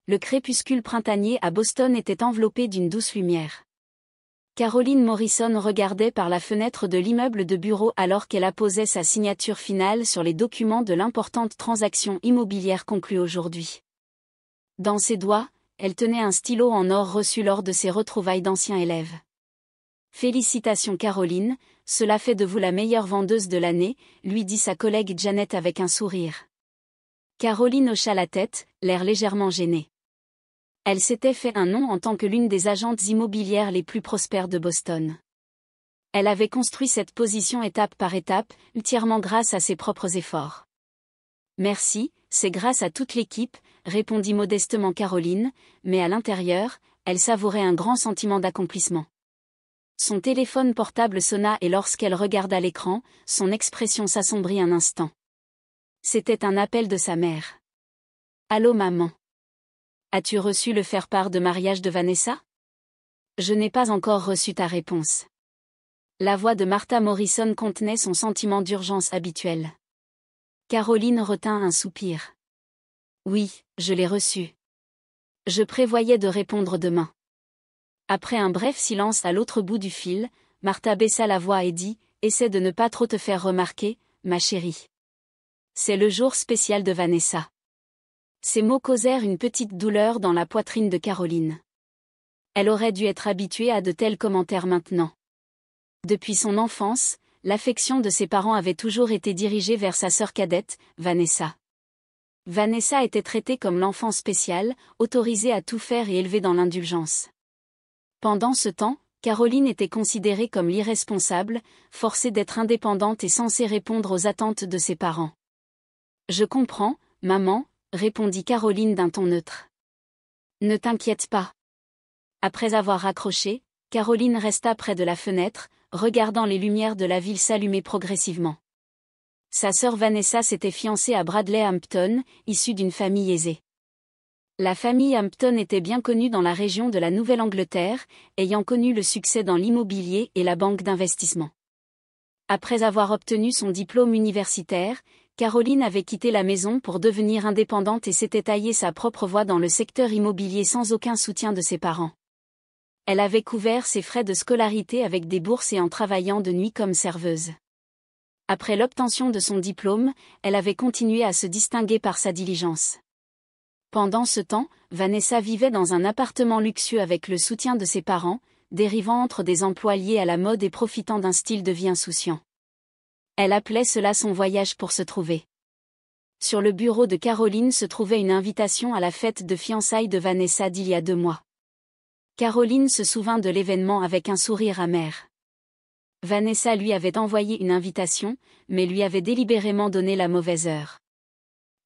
Le crépuscule printanier à Boston était enveloppé d'une douce lumière. Caroline Morrison regardait par la fenêtre de l'immeuble de bureau alors qu'elle apposait sa signature finale sur les documents de l'importante transaction immobilière conclue aujourd'hui. Dans ses doigts, elle tenait un stylo en or reçu lors de ses retrouvailles d'anciens élèves. « Félicitations Caroline, cela fait de vous la meilleure vendeuse de l'année », lui dit sa collègue Janet avec un sourire. Caroline hocha la tête, l'air légèrement gêné. Elle s'était fait un nom en tant que l'une des agentes immobilières les plus prospères de Boston. Elle avait construit cette position étape par étape, entièrement grâce à ses propres efforts. « Merci, c'est grâce à toute l'équipe », répondit modestement Caroline, mais à l'intérieur, elle savourait un grand sentiment d'accomplissement. Son téléphone portable sonna et lorsqu'elle regarda l'écran, son expression s'assombrit un instant. C'était un appel de sa mère. « Allô maman. As-tu reçu le faire-part de mariage de Vanessa ? Je n'ai pas encore reçu ta réponse. » La voix de Martha Morrison contenait son sentiment d'urgence habituel. Caroline retint un soupir. « Oui, je l'ai reçu. Je prévoyais de répondre demain. » Après un bref silence à l'autre bout du fil, Martha baissa la voix et dit « Essaie de ne pas trop te faire remarquer, ma chérie. C'est le jour spécial de Vanessa. » Ces mots causèrent une petite douleur dans la poitrine de Caroline. Elle aurait dû être habituée à de tels commentaires maintenant. Depuis son enfance, l'affection de ses parents avait toujours été dirigée vers sa sœur cadette, Vanessa. Vanessa était traitée comme l'enfant spécial, autorisée à tout faire et élevée dans l'indulgence. Pendant ce temps, Caroline était considérée comme l'irresponsable, forcée d'être indépendante et censée répondre aux attentes de ses parents. « Je comprends, maman », répondit Caroline d'un ton neutre. « Ne t'inquiète pas. » Après avoir raccroché, Caroline resta près de la fenêtre, regardant les lumières de la ville s'allumer progressivement. Sa sœur Vanessa s'était fiancée à Bradley Hampton, issu d'une famille aisée. La famille Hampton était bien connue dans la région de la Nouvelle-Angleterre, ayant connu le succès dans l'immobilier et la banque d'investissement. Après avoir obtenu son diplôme universitaire, Caroline avait quitté la maison pour devenir indépendante et s'était taillé sa propre voie dans le secteur immobilier sans aucun soutien de ses parents. Elle avait couvert ses frais de scolarité avec des bourses et en travaillant de nuit comme serveuse. Après l'obtention de son diplôme, elle avait continué à se distinguer par sa diligence. Pendant ce temps, Vanessa vivait dans un appartement luxueux avec le soutien de ses parents, dérivant entre des emplois liés à la mode et profitant d'un style de vie insouciant. Elle appelait cela son voyage pour se trouver. Sur le bureau de Caroline se trouvait une invitation à la fête de fiançailles de Vanessa d'il y a 2 mois. Caroline se souvint de l'événement avec un sourire amer. Vanessa lui avait envoyé une invitation, mais lui avait délibérément donné la mauvaise heure.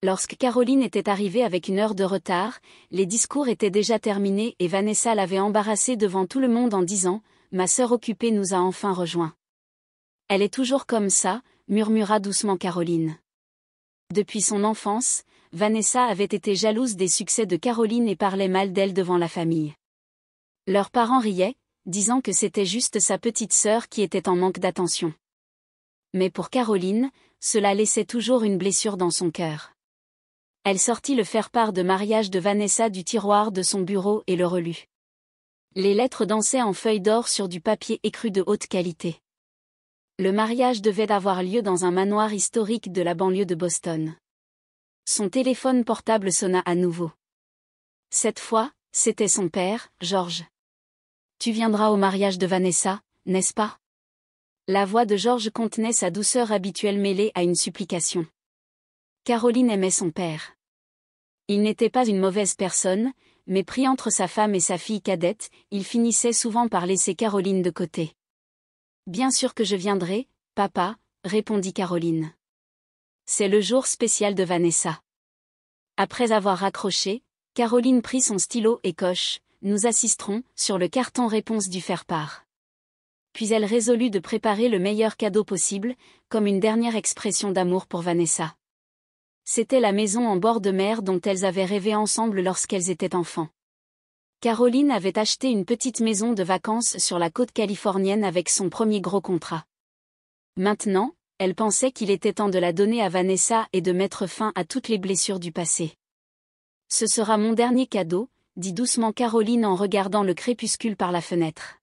Lorsque Caroline était arrivée avec 1 heure de retard, les discours étaient déjà terminés et Vanessa l'avait embarrassée devant tout le monde en disant « Ma sœur occupée nous a enfin rejoints. » « Elle est toujours comme ça », murmura doucement Caroline. Depuis son enfance, Vanessa avait été jalouse des succès de Caroline et parlait mal d'elle devant la famille. Leurs parents riaient, disant que c'était juste sa petite sœur qui était en manque d'attention. Mais pour Caroline, cela laissait toujours une blessure dans son cœur. Elle sortit le faire-part de mariage de Vanessa du tiroir de son bureau et le relut. Les lettres dansaient en feuilles d'or sur du papier écru de haute qualité. Le mariage devait avoir lieu dans un manoir historique de la banlieue de Boston. Son téléphone portable sonna à nouveau. Cette fois, c'était son père, George. « Tu viendras au mariage de Vanessa, n'est-ce pas ?» La voix de George contenait sa douceur habituelle mêlée à une supplication. Caroline aimait son père. Il n'était pas une mauvaise personne, mais pris entre sa femme et sa fille cadette, il finissait souvent par laisser Caroline de côté. « Bien sûr que je viendrai, papa », répondit Caroline. « C'est le jour spécial de Vanessa. » Après avoir raccroché, Caroline prit son stylo et coche « Nous assisterons » sur le carton réponse du faire-part. Puis elle résolut de préparer le meilleur cadeau possible, comme une dernière expression d'amour pour Vanessa. C'était la maison en bord de mer dont elles avaient rêvé ensemble lorsqu'elles étaient enfants. Caroline avait acheté une petite maison de vacances sur la côte californienne avec son premier gros contrat. Maintenant, elle pensait qu'il était temps de la donner à Vanessa et de mettre fin à toutes les blessures du passé. Ce sera mon dernier cadeau, dit doucement Caroline en regardant le crépuscule par la fenêtre.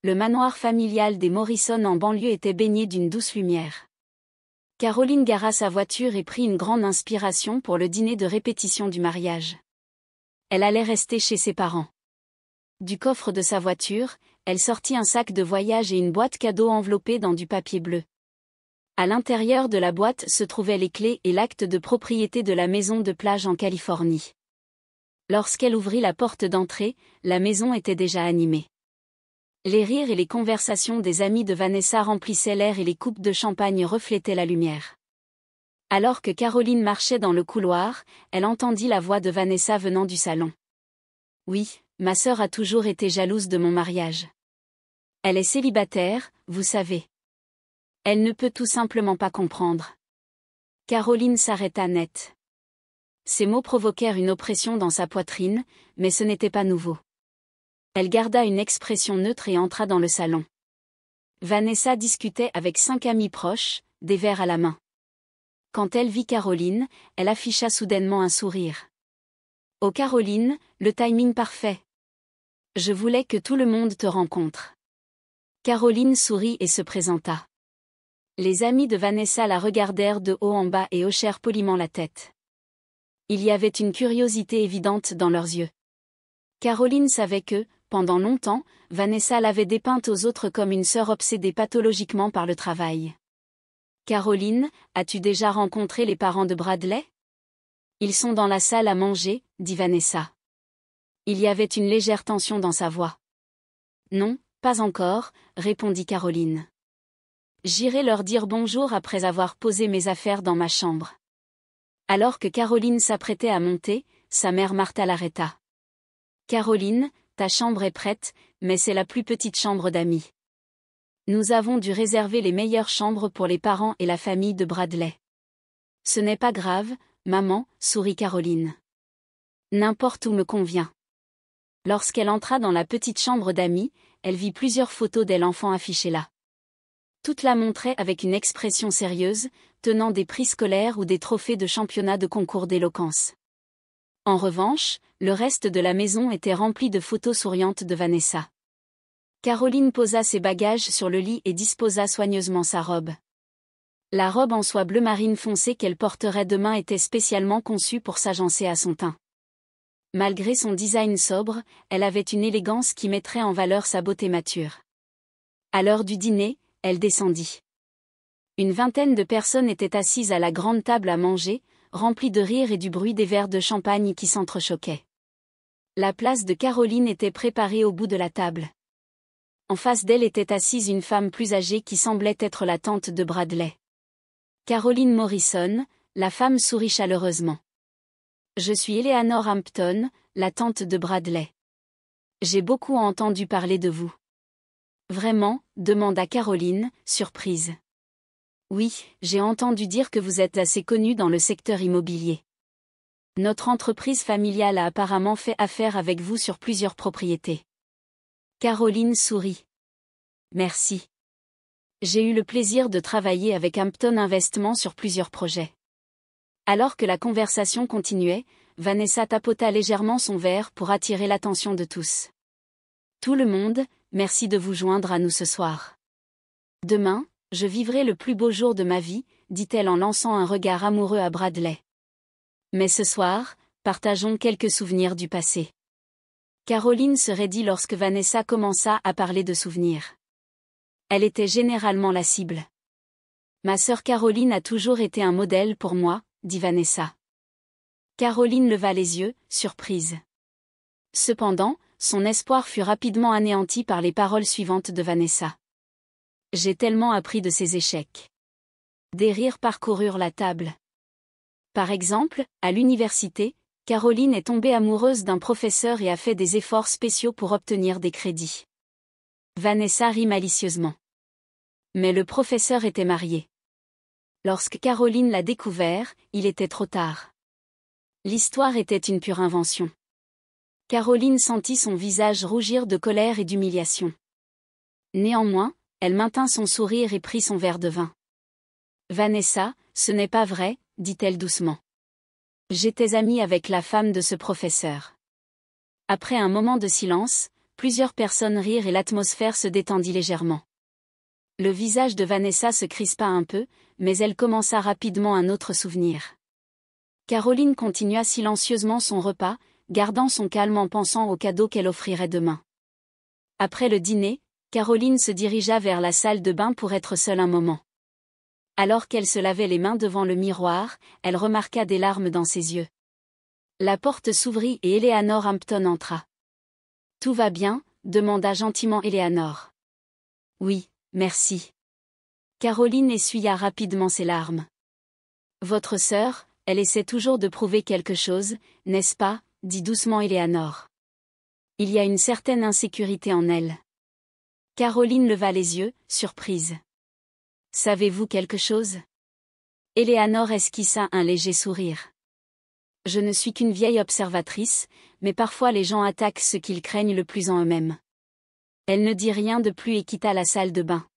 Le manoir familial des Morrison en banlieue était baigné d'une douce lumière. Caroline gara sa voiture et prit une grande inspiration pour le dîner de répétition du mariage. Elle allait rester chez ses parents. Du coffre de sa voiture, elle sortit un sac de voyage et une boîte cadeau enveloppée dans du papier bleu. À l'intérieur de la boîte se trouvaient les clés et l'acte de propriété de la maison de plage en Californie. Lorsqu'elle ouvrit la porte d'entrée, la maison était déjà animée. Les rires et les conversations des amis de Vanessa remplissaient l'air et les coupes de champagne reflétaient la lumière. Alors que Caroline marchait dans le couloir, elle entendit la voix de Vanessa venant du salon. « Oui, ma sœur a toujours été jalouse de mon mariage. Elle est célibataire, vous savez. Elle ne peut tout simplement pas comprendre. » Caroline s'arrêta net. Ces mots provoquèrent une oppression dans sa poitrine, mais ce n'était pas nouveau. Elle garda une expression neutre et entra dans le salon. Vanessa discutait avec 5 amis proches, des verres à la main. Quand elle vit Caroline, elle afficha soudainement un sourire. « Oh Caroline, le timing parfait. Je voulais que tout le monde te rencontre. » Caroline sourit et se présenta. Les amis de Vanessa la regardèrent de haut en bas et hochèrent poliment la tête. Il y avait une curiosité évidente dans leurs yeux. Caroline savait que, pendant longtemps, Vanessa l'avait dépeinte aux autres comme une sœur obsédée pathologiquement par le travail. « Caroline, as-tu déjà rencontré les parents de Bradley ? Ils sont dans la salle à manger, dit Vanessa. Il y avait une légère tension dans sa voix. Non, pas encore, répondit Caroline. J'irai leur dire bonjour après avoir posé mes affaires dans ma chambre. Alors que Caroline s'apprêtait à monter, sa mère Martha l'arrêta. Caroline, ta chambre est prête, mais c'est la plus petite chambre d'amis. Nous avons dû réserver les meilleures chambres pour les parents et la famille de Bradley. Ce n'est pas grave, maman, sourit Caroline. N'importe où me convient. Lorsqu'elle entra dans la petite chambre d'amis, elle vit plusieurs photos d'elle enfant affichées là. Toutes la montraient avec une expression sérieuse, tenant des prix scolaires ou des trophées de championnat de concours d'éloquence. En revanche, le reste de la maison était rempli de photos souriantes de Vanessa. Caroline posa ses bagages sur le lit et disposa soigneusement sa robe. La robe en soie bleu marine foncé qu'elle porterait demain était spécialement conçue pour s'agencer à son teint. Malgré son design sobre, elle avait une élégance qui mettrait en valeur sa beauté mature. À l'heure du dîner, elle descendit. Une vingtaine de personnes étaient assises à la grande table à manger, remplie de rires et du bruit des verres de champagne qui s'entrechoquaient. La place de Caroline était préparée au bout de la table. En face d'elle était assise une femme plus âgée qui semblait être la tante de Bradley. Caroline Morrison, la femme sourit chaleureusement. « Je suis Eleanor Hampton, la tante de Bradley. J'ai beaucoup entendu parler de vous. » « Vraiment ?» demanda Caroline, surprise. « Oui, j'ai entendu dire que vous êtes assez connue dans le secteur immobilier. Notre entreprise familiale a apparemment fait affaire avec vous sur plusieurs propriétés. » Caroline sourit. « Merci. J'ai eu le plaisir de travailler avec Hampton Investment sur plusieurs projets. » Alors que la conversation continuait, Vanessa tapota légèrement son verre pour attirer l'attention de tous. « Tout le monde, merci de vous joindre à nous ce soir. Demain, je vivrai le plus beau jour de ma vie, dit-elle en lançant un regard amoureux à Bradley. Mais ce soir, partageons quelques souvenirs du passé. » Caroline se raidit lorsque Vanessa commença à parler de souvenirs. Elle était généralement la cible. « Ma sœur Caroline a toujours été un modèle pour moi, dit Vanessa. Caroline leva les yeux, surprise. Cependant, son espoir fut rapidement anéanti par les paroles suivantes de Vanessa. « J'ai tellement appris de ses échecs. » Des rires parcoururent la table. Par exemple, à l'université, Caroline est tombée amoureuse d'un professeur et a fait des efforts spéciaux pour obtenir des crédits. Vanessa rit malicieusement. Mais le professeur était marié. Lorsque Caroline l'a découvert, il était trop tard. L'histoire était une pure invention. Caroline sentit son visage rougir de colère et d'humiliation. Néanmoins, elle maintint son sourire et prit son verre de vin. « Vanessa, ce n'est pas vrai, dit-elle doucement. J'étais amie avec la femme de ce professeur. Après un moment de silence, plusieurs personnes rirent et l'atmosphère se détendit légèrement. Le visage de Vanessa se crispa un peu, mais elle commença rapidement un autre souvenir. Caroline continua silencieusement son repas, gardant son calme en pensant au cadeau qu'elle offrirait demain. Après le dîner, Caroline se dirigea vers la salle de bain pour être seule un moment. Alors qu'elle se lavait les mains devant le miroir, elle remarqua des larmes dans ses yeux. La porte s'ouvrit et Eleanor Hampton entra. « Tout va bien ?» demanda gentiment Eleanor. « Oui, merci. » Caroline essuya rapidement ses larmes. « Votre sœur, elle essaie toujours de prouver quelque chose, n'est-ce pas ?» dit doucement Eleanor. « Il y a une certaine insécurité en elle. » Caroline leva les yeux, surprise. « Savez-vous quelque chose ?» Eleanor esquissa un léger sourire. « Je ne suis qu'une vieille observatrice, mais parfois les gens attaquent ce qu'ils craignent le plus en eux-mêmes. » Elle ne dit rien de plus et quitta la salle de bain.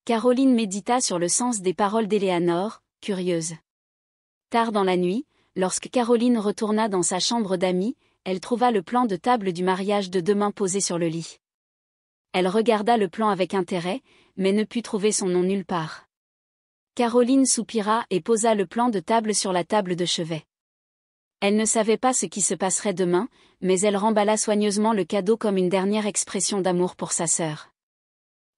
Caroline médita sur le sens des paroles d'Eleanor, curieuse. Tard dans la nuit, lorsque Caroline retourna dans sa chambre d'amis, elle trouva le plan de table du mariage de demain posé sur le lit. Elle regarda le plan avec intérêt, mais ne put trouver son nom nulle part. Caroline soupira et posa le plan de table sur la table de chevet. Elle ne savait pas ce qui se passerait demain, mais elle remballa soigneusement le cadeau comme une dernière expression d'amour pour sa sœur.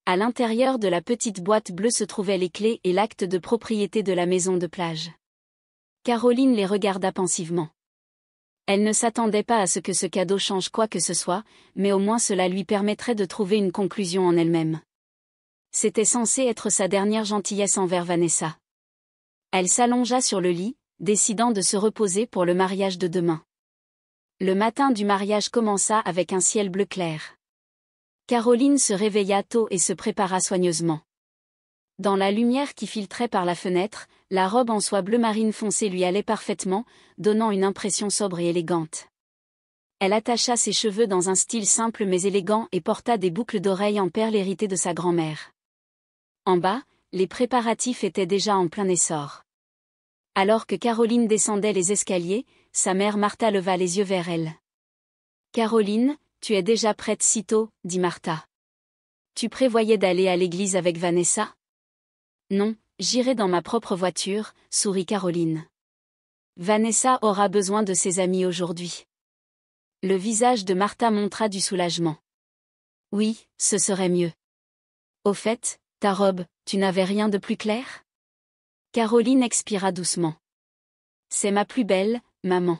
À l'intérieur de la petite boîte bleue se trouvaient les clés et l'acte de propriété de la maison de plage. Caroline les regarda pensivement. Elle ne s'attendait pas à ce que ce cadeau change quoi que ce soit, mais au moins cela lui permettrait de trouver une conclusion en elle-même. C'était censé être sa dernière gentillesse envers Vanessa. Elle s'allongea sur le lit, décidant de se reposer pour le mariage de demain. Le matin du mariage commença avec un ciel bleu clair. Caroline se réveilla tôt et se prépara soigneusement. Dans la lumière qui filtrait par la fenêtre, la robe en soie bleu marine foncé lui allait parfaitement, donnant une impression sobre et élégante. Elle attacha ses cheveux dans un style simple mais élégant et porta des boucles d'oreilles en perles héritées de sa grand-mère. En bas, les préparatifs étaient déjà en plein essor. Alors que Caroline descendait les escaliers, sa mère Martha leva les yeux vers elle. « Caroline, tu es déjà prête si tôt ?» dit Martha. « Tu prévoyais d'aller à l'église avec Vanessa ?»« Non, j'irai dans ma propre voiture », sourit Caroline. « Vanessa aura besoin de ses amis aujourd'hui. » Le visage de Martha montra du soulagement. « Oui, ce serait mieux. »« Au fait, ta robe, tu n'avais rien de plus clair ?» Caroline expira doucement. « C'est ma plus belle, maman. »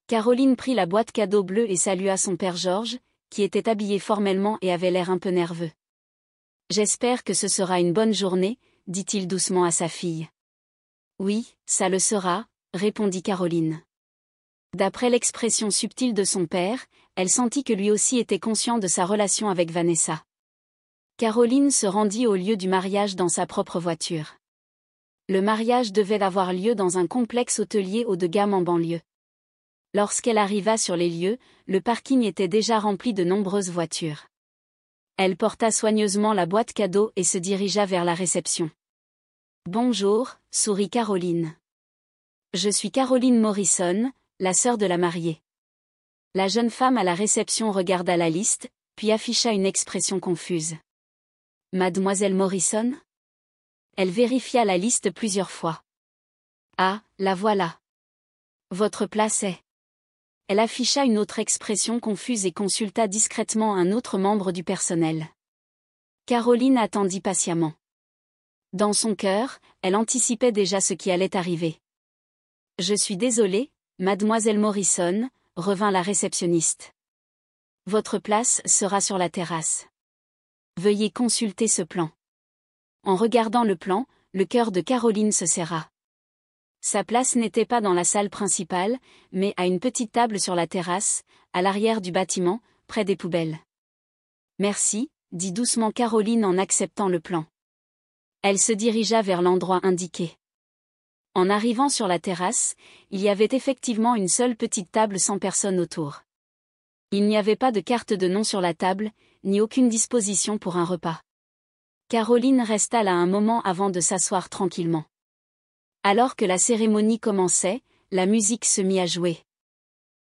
Caroline prit la boîte cadeau bleue et salua son père Georges, qui était habillé formellement et avait l'air un peu nerveux. « J'espère que ce sera une bonne journée, » dit-il doucement à sa fille. « Oui, ça le sera, » répondit Caroline. D'après l'expression subtile de son père, elle sentit que lui aussi était conscient de sa relation avec Vanessa. Caroline se rendit au lieu du mariage dans sa propre voiture. Le mariage devait avoir lieu dans un complexe hôtelier haut de gamme en banlieue. Lorsqu'elle arriva sur les lieux, le parking était déjà rempli de nombreuses voitures. Elle porta soigneusement la boîte cadeau et se dirigea vers la réception. « Bonjour », sourit Caroline. « Je suis Caroline Morrison, la sœur de la mariée. » La jeune femme à la réception regarda la liste, puis afficha une expression confuse. « Mademoiselle Morrison ?» Elle vérifia la liste plusieurs fois. « Ah, la voilà. Votre place est. » Elle afficha une autre expression confuse et consulta discrètement un autre membre du personnel. Caroline attendit patiemment. Dans son cœur, elle anticipait déjà ce qui allait arriver. « Je suis désolée, mademoiselle Morrison », revint la réceptionniste. « Votre place sera sur la terrasse. Veuillez consulter ce plan. » En regardant le plan, le cœur de Caroline se serra. Sa place n'était pas dans la salle principale, mais à une petite table sur la terrasse, à l'arrière du bâtiment, près des poubelles. « Merci », dit doucement Caroline en acceptant le plan. Elle se dirigea vers l'endroit indiqué. En arrivant sur la terrasse, il y avait effectivement une seule petite table sans personne autour. Il n'y avait pas de carte de nom sur la table, ni aucune disposition pour un repas. Caroline resta là un moment avant de s'asseoir tranquillement. Alors que la cérémonie commençait, la musique se mit à jouer.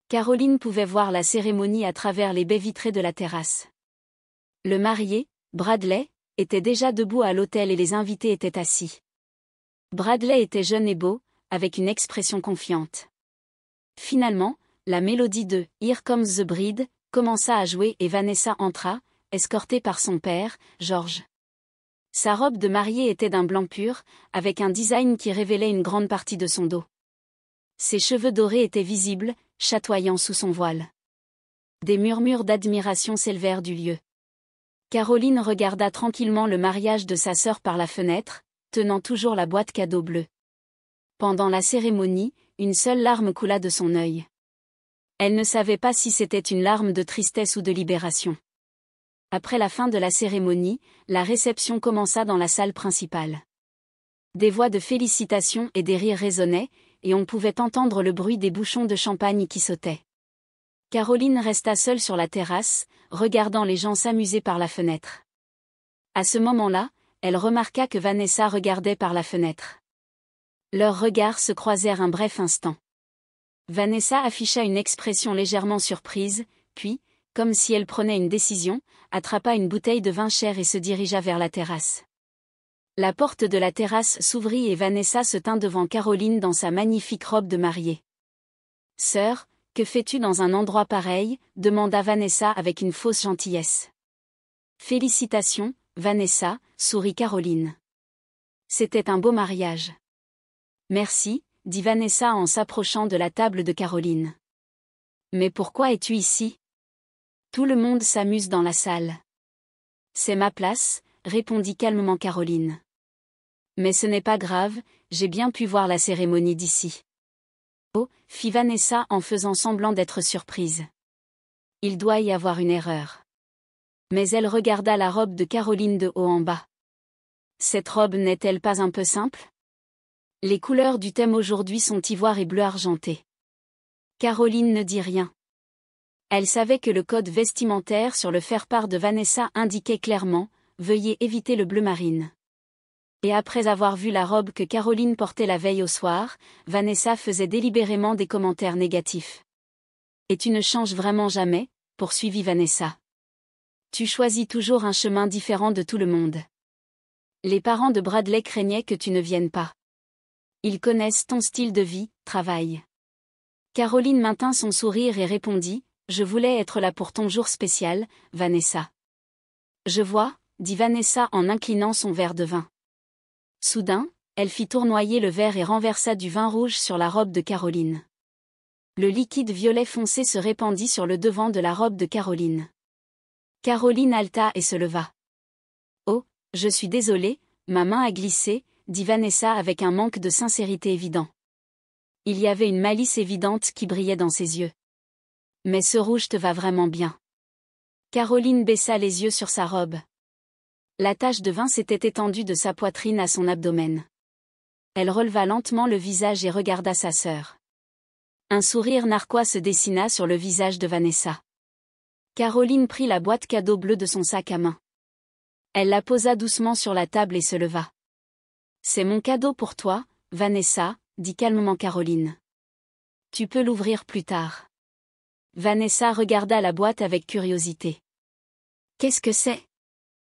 Caroline pouvait voir la cérémonie à travers les baies vitrées de la terrasse. Le marié, Bradley, était déjà debout à l'autel et les invités étaient assis. Bradley était jeune et beau, avec une expression confiante. Finalement, la mélodie de « Here Comes the Bride » commença à jouer et Vanessa entra, escortée par son père, George. Sa robe de mariée était d'un blanc pur, avec un design qui révélait une grande partie de son dos. Ses cheveux dorés étaient visibles, chatoyant sous son voile. Des murmures d'admiration s'élevèrent du lieu. Caroline regarda tranquillement le mariage de sa sœur par la fenêtre, tenant toujours la boîte cadeau bleue. Pendant la cérémonie, une seule larme coula de son œil. Elle ne savait pas si c'était une larme de tristesse ou de libération. Après la fin de la cérémonie, la réception commença dans la salle principale. Des voix de félicitations et des rires résonnaient, et on pouvait entendre le bruit des bouchons de champagne qui sautaient. Caroline resta seule sur la terrasse, regardant les gens s'amuser par la fenêtre. À ce moment-là, elle remarqua que Vanessa regardait par la fenêtre. Leurs regards se croisèrent un bref instant. Vanessa afficha une expression légèrement surprise, puis, comme si elle prenait une décision, attrapa une bouteille de vin cher et se dirigea vers la terrasse. La porte de la terrasse s'ouvrit et Vanessa se tint devant Caroline dans sa magnifique robe de mariée. « Sœur, que fais-tu dans un endroit pareil ?» demanda Vanessa avec une fausse gentillesse. « Félicitations, Vanessa » sourit Caroline. « C'était un beau mariage. »« Merci » dit Vanessa en s'approchant de la table de Caroline. « Mais pourquoi es-tu ici ? Tout le monde s'amuse dans la salle. »« C'est ma place » répondit calmement Caroline. « Mais ce n'est pas grave, j'ai bien pu voir la cérémonie d'ici. » « Oh » fit Vanessa en faisant semblant d'être surprise. « Il doit y avoir une erreur. » Mais elle regarda la robe de Caroline de haut en bas. « Cette robe n'est-elle pas un peu simple ? Les couleurs du thème aujourd'hui sont ivoire et bleu argenté. » Caroline ne dit rien. Elle savait que le code vestimentaire sur le faire-part de Vanessa indiquait clairement « Veuillez éviter le bleu marine ». Et après avoir vu la robe que Caroline portait la veille au soir, Vanessa faisait délibérément des commentaires négatifs. « Et tu ne changes vraiment jamais ?» poursuivit Vanessa. « Tu choisis toujours un chemin différent de tout le monde. Les parents de Bradley craignaient que tu ne viennes pas. Ils connaissent ton style de vie, travail. » Caroline maintint son sourire et répondit « Je voulais être là pour ton jour spécial, Vanessa. »« Je vois » dit Vanessa en inclinant son verre de vin. Soudain, elle fit tournoyer le verre et renversa du vin rouge sur la robe de Caroline. Le liquide violet foncé se répandit sur le devant de la robe de Caroline. Caroline haleta et se leva. « Oh, je suis désolée, ma main a glissé » dit Vanessa avec un manque de sincérité évident. Il y avait une malice évidente qui brillait dans ses yeux. « Mais ce rouge te va vraiment bien. » Caroline baissa les yeux sur sa robe. La tache de vin s'était étendue de sa poitrine à son abdomen. Elle releva lentement le visage et regarda sa sœur. Un sourire narquois se dessina sur le visage de Vanessa. Caroline prit la boîte cadeau bleue de son sac à main. Elle la posa doucement sur la table et se leva. « C'est mon cadeau pour toi, Vanessa » dit calmement Caroline. « Tu peux l'ouvrir plus tard. » Vanessa regarda la boîte avec curiosité. « Qu'est-ce que c'est ? »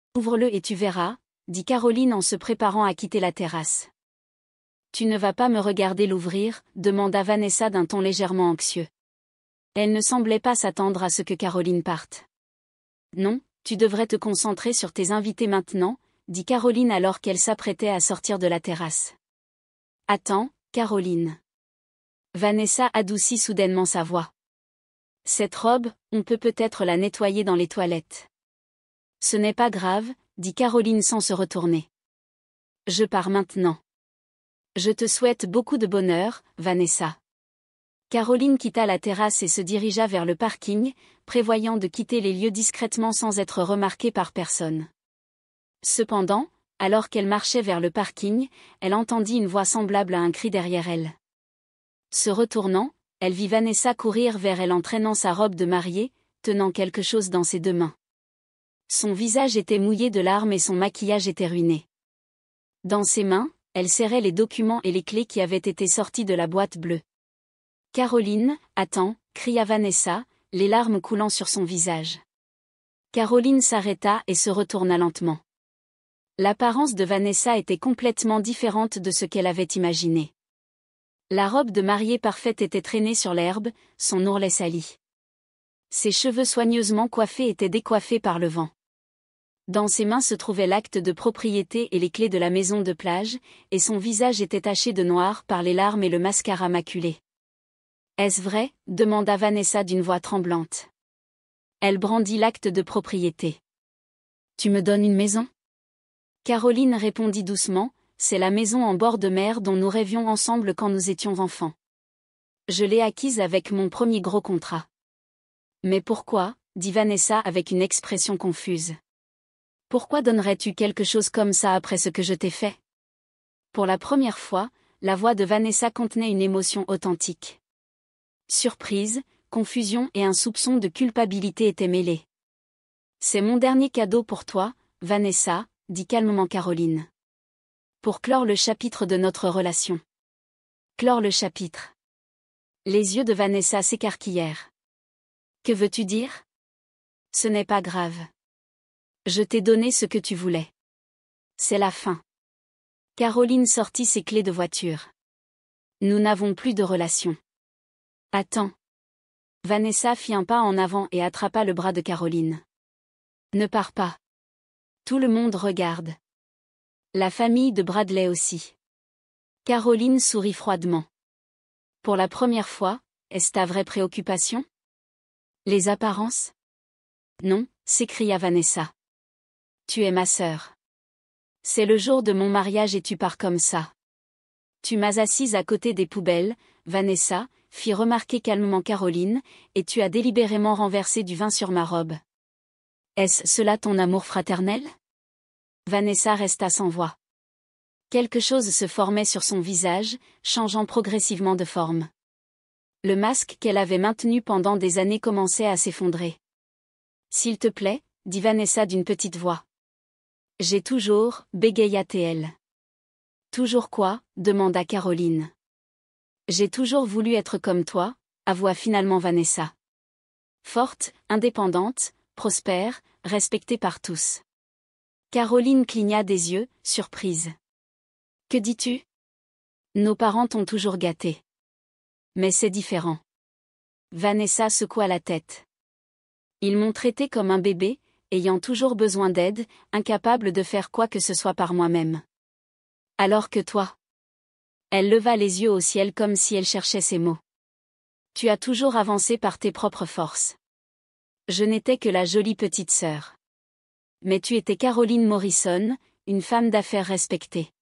« Ouvre-le et tu verras » dit Caroline en se préparant à quitter la terrasse. « Tu ne vas pas me regarder l'ouvrir » demanda Vanessa d'un ton légèrement anxieux. Elle ne semblait pas s'attendre à ce que Caroline parte. « Non, tu devrais te concentrer sur tes invités maintenant » dit Caroline alors qu'elle s'apprêtait à sortir de la terrasse. « Attends, Caroline. » Vanessa adoucit soudainement sa voix. « Cette robe, on peut peut-être la nettoyer dans les toilettes. » « Ce n'est pas grave, » dit Caroline sans se retourner. « Je pars maintenant. »« Je te souhaite beaucoup de bonheur, Vanessa. » Caroline quitta la terrasse et se dirigea vers le parking, prévoyant de quitter les lieux discrètement sans être remarquée par personne. Cependant, alors qu'elle marchait vers le parking, elle entendit une voix semblable à un cri derrière elle. Se retournant, elle vit Vanessa courir vers elle en traînant sa robe de mariée, tenant quelque chose dans ses deux mains. Son visage était mouillé de larmes et son maquillage était ruiné. Dans ses mains, elle serrait les documents et les clés qui avaient été sortis de la boîte bleue. Caroline, attends, cria Vanessa, les larmes coulant sur son visage. Caroline s'arrêta et se retourna lentement. L'apparence de Vanessa était complètement différente de ce qu'elle avait imaginé. La robe de mariée parfaite était traînée sur l'herbe, son ourlet sali. Ses cheveux soigneusement coiffés étaient décoiffés par le vent. Dans ses mains se trouvait l'acte de propriété et les clés de la maison de plage, et son visage était taché de noir par les larmes et le mascara maculé. « Est-ce vrai ?» demanda Vanessa d'une voix tremblante. Elle brandit l'acte de propriété. « Tu me donnes une maison ?» Caroline répondit doucement, « C'est la maison en bord de mer dont nous rêvions ensemble quand nous étions enfants. Je l'ai acquise avec mon premier gros contrat. » « Mais pourquoi ?» dit Vanessa avec une expression confuse. « Pourquoi donnerais-tu quelque chose comme ça après ce que je t'ai fait ?» Pour la première fois, la voix de Vanessa contenait une émotion authentique. Surprise, confusion et un soupçon de culpabilité étaient mêlés. « C'est mon dernier cadeau pour toi, Vanessa, » dit calmement Caroline. « Pour clore le chapitre de notre relation. » Clore le chapitre. Les yeux de Vanessa s'écarquillèrent. « Que veux-tu dire ? Ce n'est pas grave. Je t'ai donné ce que tu voulais. C'est la fin. » Caroline sortit ses clés de voiture. « Nous n'avons plus de relation. » « Attends. » Vanessa fit un pas en avant et attrapa le bras de Caroline. « Ne pars pas. Tout le monde regarde. La famille de Bradley aussi. » Caroline sourit froidement. « Pour la première fois, est-ce ta vraie préoccupation ? Les apparences ? » « Non, » s'écria Vanessa. « Tu es ma sœur. C'est le jour de mon mariage et tu pars comme ça. » « Tu m'as assise à côté des poubelles, Vanessa, » fit remarquer calmement Caroline, « et tu as délibérément renversé du vin sur ma robe. Est-ce cela ton amour fraternel ?» Vanessa resta sans voix. Quelque chose se formait sur son visage, changeant progressivement de forme. Le masque qu'elle avait maintenu pendant des années commençait à s'effondrer. « S'il te plaît, » dit Vanessa d'une petite voix. « J'ai toujours, » bégaya-t-elle. « Toujours quoi ?» demanda Caroline. « J'ai toujours voulu être comme toi, » avoua finalement Vanessa. Forte, indépendante, prospère, respectée par tous. Caroline cligna des yeux, surprise. « Que dis-tu ? Nos parents t'ont toujours gâtée. Mais c'est différent. » Vanessa secoua la tête. « Ils m'ont traitée comme un bébé, ayant toujours besoin d'aide, incapable de faire quoi que ce soit par moi-même. Alors que toi ?» Elle leva les yeux au ciel comme si elle cherchait ses mots. « Tu as toujours avancé par tes propres forces. Je n'étais que la jolie petite sœur. Mais tu étais Caroline Morrison, une femme d'affaires respectée. »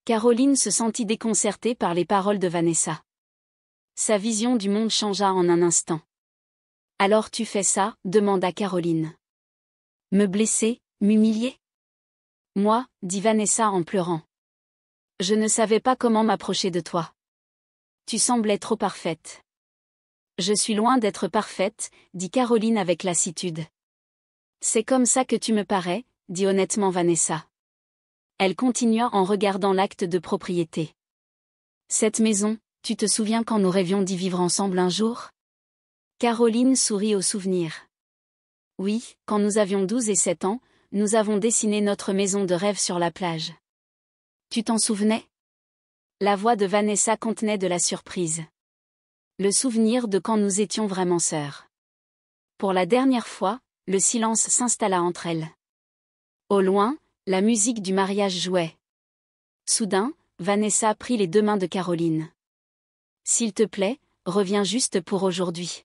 Caroline se sentit déconcertée par les paroles de Vanessa. Sa vision du monde changea en un instant. « Alors tu fais ça ?» demanda Caroline. « Me blesser, m'humilier ? » « Moi, » dit Vanessa en pleurant. « Je ne savais pas comment m'approcher de toi. Tu semblais trop parfaite. » « Je suis loin d'être parfaite, » dit Caroline avec lassitude. « C'est comme ça que tu me parais, » dit honnêtement Vanessa. Elle continua en regardant l'acte de propriété. « Cette maison, tu te souviens quand nous rêvions d'y vivre ensemble un jour ? » Caroline sourit au souvenir. « Oui, quand nous avions 12 et 7 ans, nous avons dessiné notre maison de rêve sur la plage. Tu t'en souvenais ? » La voix de Vanessa contenait de la surprise. Le souvenir de quand nous étions vraiment sœurs. Pour la dernière fois, le silence s'installa entre elles. Au loin, la musique du mariage jouait. Soudain, Vanessa prit les deux mains de Caroline. « S'il te plaît, reviens juste pour aujourd'hui.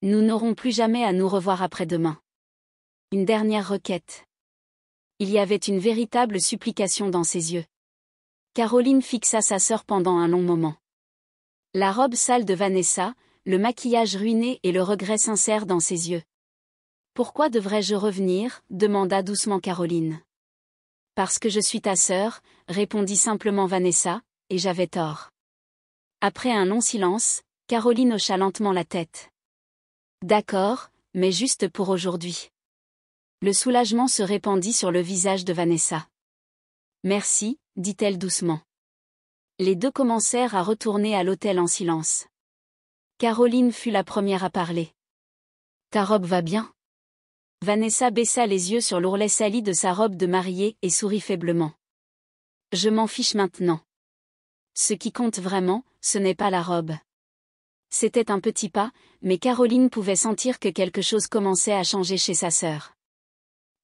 Nous n'aurons plus jamais à nous revoir après-demain. Une dernière requête. » Il y avait une véritable supplication dans ses yeux. Caroline fixa sa sœur pendant un long moment. La robe sale de Vanessa, le maquillage ruiné et le regret sincère dans ses yeux. « Pourquoi devrais-je revenir ?» demanda doucement Caroline. « Parce que je suis ta sœur », répondit simplement Vanessa, « et j'avais tort. » Après un long silence, Caroline hocha lentement la tête. « D'accord, mais juste pour aujourd'hui. » Le soulagement se répandit sur le visage de Vanessa. « Merci », dit-elle doucement. Les deux commencèrent à retourner à l'hôtel en silence. Caroline fut la première à parler. Ta robe va bien? Vanessa baissa les yeux sur l'ourlet sali de sa robe de mariée et sourit faiblement. Je m'en fiche maintenant. Ce qui compte vraiment, ce n'est pas la robe. C'était un petit pas, mais Caroline pouvait sentir que quelque chose commençait à changer chez sa sœur.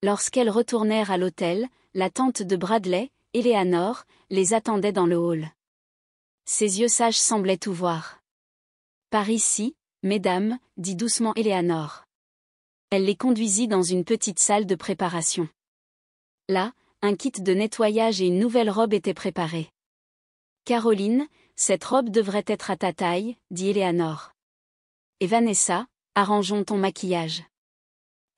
Lorsqu'elles retournèrent à l'hôtel, la tante de Bradley, Eleanor, les attendait dans le hall. Ses yeux sages semblaient tout voir. Par ici, mesdames, dit doucement Eleanor. Elle les conduisit dans une petite salle de préparation. Là, un kit de nettoyage et une nouvelle robe étaient préparés. Caroline, cette robe devrait être à ta taille, dit Eleanor. Et Vanessa, arrangeons ton maquillage.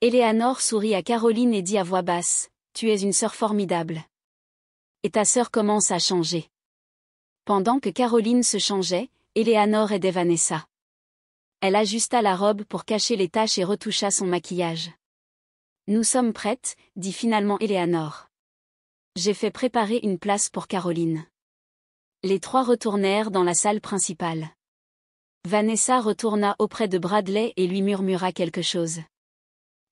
Eleanor sourit à Caroline et dit à voix basse, tu es une sœur formidable. Et ta sœur commence à changer. Pendant que Caroline se changeait, Eleanor aidait Vanessa. Elle ajusta la robe pour cacher les taches et retoucha son maquillage. Nous sommes prêtes, dit finalement Eleanor. J'ai fait préparer une place pour Caroline. Les trois retournèrent dans la salle principale. Vanessa retourna auprès de Bradley et lui murmura quelque chose.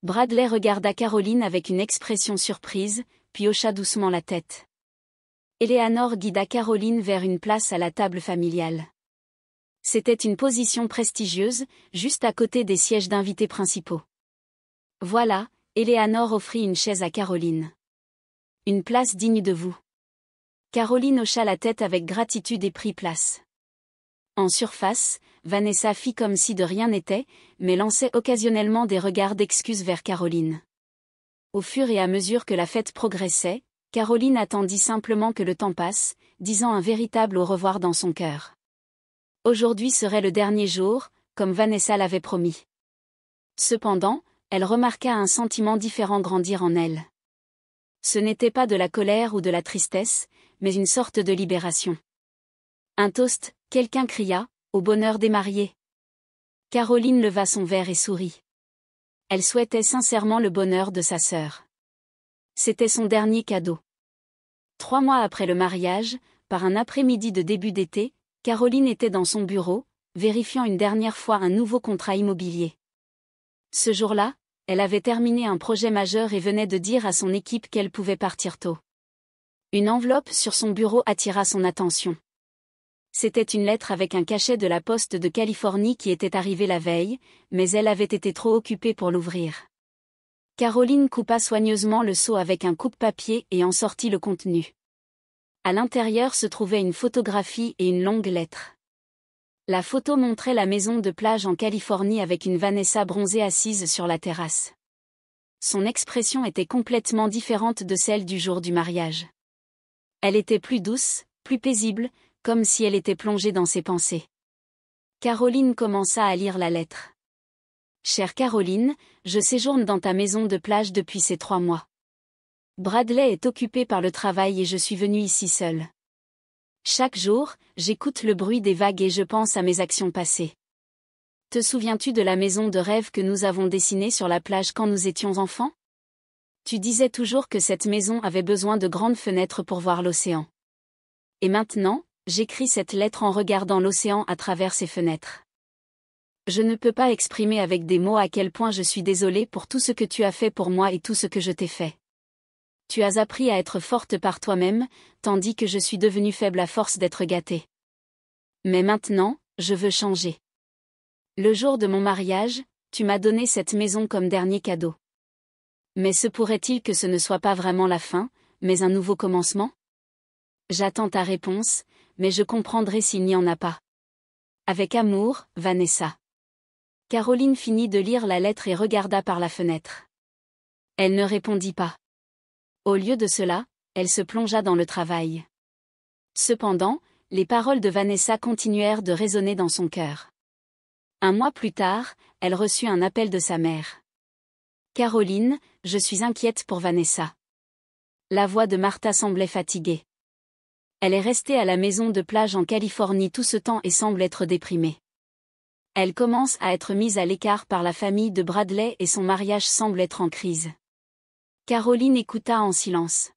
Bradley regarda Caroline avec une expression surprise, puis hocha doucement la tête. Eleanor guida Caroline vers une place à la table familiale. C'était une position prestigieuse, juste à côté des sièges d'invités principaux. Voilà, Eleanor offrit une chaise à Caroline. Une place digne de vous. Caroline hocha la tête avec gratitude et prit place. En surface, Vanessa fit comme si de rien n'était, mais lançait occasionnellement des regards d'excuses vers Caroline. Au fur et à mesure que la fête progressait, Caroline attendit simplement que le temps passe, disant un véritable au revoir dans son cœur. Aujourd'hui serait le dernier jour, comme Vanessa l'avait promis. Cependant, elle remarqua un sentiment différent grandir en elle. Ce n'était pas de la colère ou de la tristesse, mais une sorte de libération. Un toast, quelqu'un cria, au bonheur des mariés. Caroline leva son verre et sourit. Elle souhaitait sincèrement le bonheur de sa sœur. C'était son dernier cadeau. 3 mois après le mariage, par un après-midi de début d'été, Caroline était dans son bureau, vérifiant une dernière fois un nouveau contrat immobilier. Ce jour-là, elle avait terminé un projet majeur et venait de dire à son équipe qu'elle pouvait partir tôt. Une enveloppe sur son bureau attira son attention. C'était une lettre avec un cachet de la poste de Californie qui était arrivée la veille, mais elle avait été trop occupée pour l'ouvrir. Caroline coupa soigneusement le seau avec un coupe-papier et en sortit le contenu. À l'intérieur se trouvait une photographie et une longue lettre. La photo montrait la maison de plage en Californie avec une Vanessa bronzée assise sur la terrasse. Son expression était complètement différente de celle du jour du mariage. Elle était plus douce, plus paisible, comme si elle était plongée dans ses pensées. Caroline commença à lire la lettre. Chère Caroline, je séjourne dans ta maison de plage depuis ces 3 mois. Bradley est occupé par le travail et je suis venue ici seule. Chaque jour, j'écoute le bruit des vagues et je pense à mes actions passées. Te souviens-tu de la maison de rêve que nous avons dessinée sur la plage quand nous étions enfants? Tu disais toujours que cette maison avait besoin de grandes fenêtres pour voir l'océan. Et maintenant, j'écris cette lettre en regardant l'océan à travers ces fenêtres. Je ne peux pas exprimer avec des mots à quel point je suis désolée pour tout ce que tu as fait pour moi et tout ce que je t'ai fait. Tu as appris à être forte par toi-même, tandis que je suis devenue faible à force d'être gâtée. Mais maintenant, je veux changer. Le jour de mon mariage, tu m'as donné cette maison comme dernier cadeau. Mais se pourrait-il que ce ne soit pas vraiment la fin, mais un nouveau commencement? J'attends ta réponse, mais je comprendrai s'il n'y en a pas. Avec amour, Vanessa. Caroline finit de lire la lettre et regarda par la fenêtre. Elle ne répondit pas. Au lieu de cela, elle se plongea dans le travail. Cependant, les paroles de Vanessa continuèrent de résonner dans son cœur. 1 mois plus tard, elle reçut un appel de sa mère. Caroline, je suis inquiète pour Vanessa. La voix de Martha semblait fatiguée. Elle est restée à la maison de plage en Californie tout ce temps et semble être déprimée. Elle commence à être mise à l'écart par la famille de Bradley et son mariage semble être en crise. Caroline écouta en silence.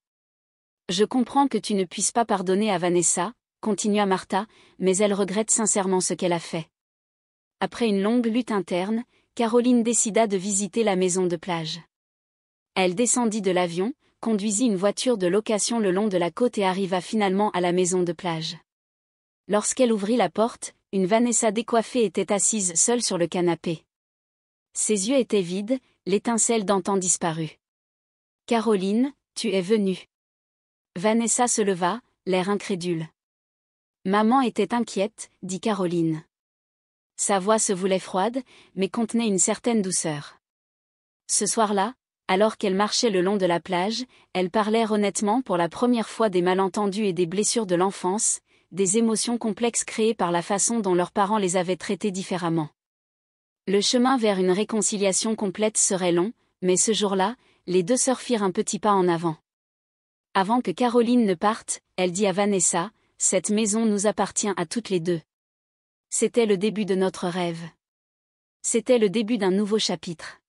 Je comprends que tu ne puisses pas pardonner à Vanessa, continua Martha, mais elle regrette sincèrement ce qu'elle a fait. Après une longue lutte interne, Caroline décida de visiter la maison de plage. Elle descendit de l'avion, conduisit une voiture de location le long de la côte et arriva finalement à la maison de plage. Lorsqu'elle ouvrit la porte, une Vanessa décoiffée était assise seule sur le canapé. Ses yeux étaient vides, l'étincelle d'antan disparut. « Caroline, tu es venue. » Vanessa se leva, l'air incrédule. « Maman était inquiète, » dit Caroline. Sa voix se voulait froide, mais contenait une certaine douceur. Ce soir-là, alors qu'elle marchait le long de la plage, elles parlèrent honnêtement pour la première fois des malentendus et des blessures de l'enfance, des émotions complexes créées par la façon dont leurs parents les avaient traitées différemment. Le chemin vers une réconciliation complète serait long, mais ce jour-là, les deux sœurs firent un petit pas en avant. Avant que Caroline ne parte, elle dit à Vanessa, « Cette maison nous appartient à toutes les deux. » C'était le début de notre rêve. C'était le début d'un nouveau chapitre.